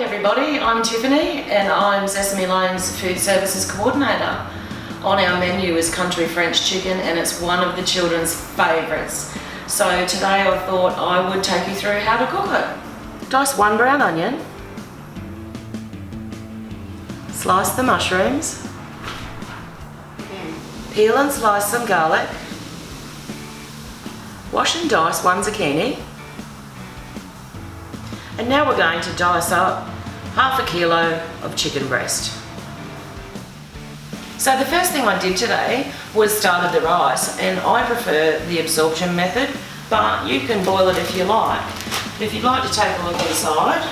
everybody, I'm Tiffany and I'm Sesame Lane's Food Services Coordinator. On our menu is country French chicken and it's one of the children's favourites. So today I thought I would take you through how to cook it. Dice one brown onion. Slice the mushrooms. Peel and slice some garlic. Wash and dice one zucchini. And now we're going to dice up half a kilo of chicken breast. So the first thing I did today was started the rice, and I prefer the absorption method, but you can boil it if you like. But if you'd like to take a look inside,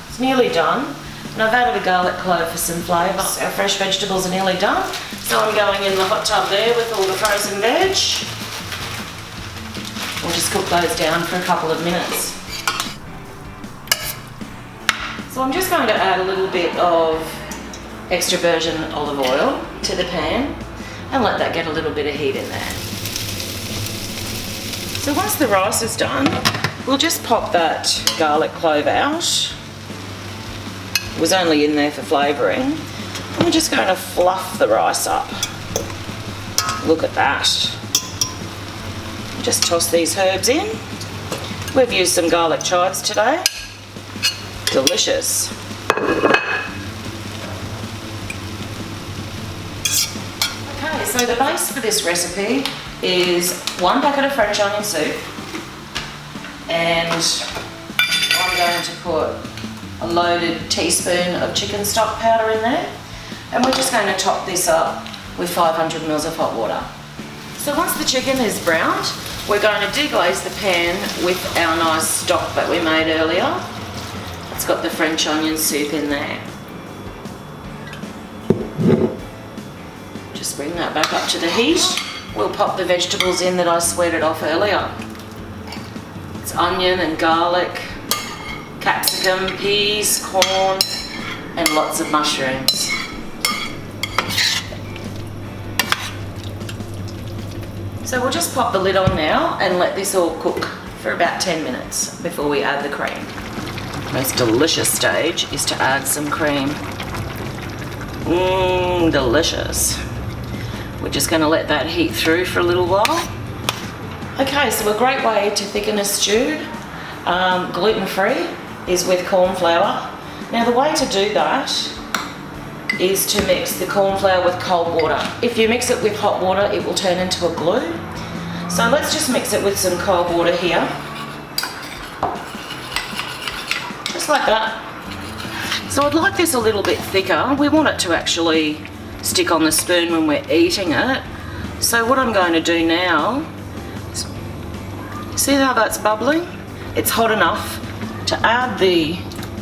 it's nearly done. And I've added a garlic clove for some flavour. Our fresh vegetables are nearly done. So I'm going in the hot tub there with all the frozen veg. We'll just cook those down for a couple of minutes. So I'm just going to add a little bit of extra virgin olive oil to the pan and let that get a little bit of heat in there. So once the rice is done, we'll just pop that garlic clove out. It was only in there for flavouring. And we're just going to fluff the rice up. Look at that. Just toss these herbs in. We've used some garlic chives today. Delicious. Okay, so the base for this recipe is 1 packet of French onion soup, and I'm going to put a loaded teaspoon of chicken stock powder in there, and we're just going to top this up with 500 ml of hot water. So once the chicken is browned, we're going to deglaze the pan with our nice stock that we made earlier. It's got the French onion soup in there. Just bring that back up to the heat. We'll pop the vegetables in that I sweated off earlier. It's onion and garlic, capsicum, peas, corn, and lots of mushrooms. So we'll just pop the lid on now and let this all cook for about 10 minutes before we add the cream. Most delicious stage is to add some cream. Delicious. We're just going to let that heat through for a little while. Okay, so a great way to thicken a stew, gluten-free, is with corn flour. Now the way to do that is to mix the corn flour with cold water. If you mix it with hot water, it will turn into a glue. So let's just mix it with some cold water here. Just like that. So I'd like this a little bit thicker. We want it to actually stick on the spoon when we're eating it. So what I'm going to do now, see how that's bubbling? It's hot enough to add the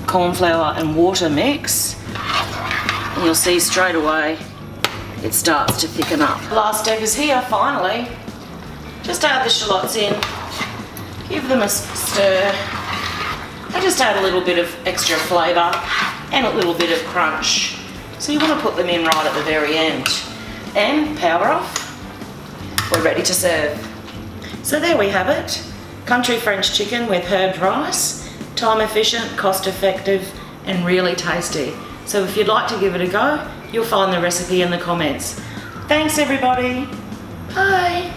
corn flour and water mix, and you'll see straight away it starts to thicken up. Last step is here, finally. Just add the shallots in, give them a stir. I just add a little bit of extra flavour and a little bit of crunch. So you want to put them in right at the very end. And power off. We're ready to serve. So there we have it. Country French chicken with herbed rice. Time efficient, cost effective, and really tasty. So if you'd like to give it a go, you'll find the recipe in the comments. Thanks everybody. Bye.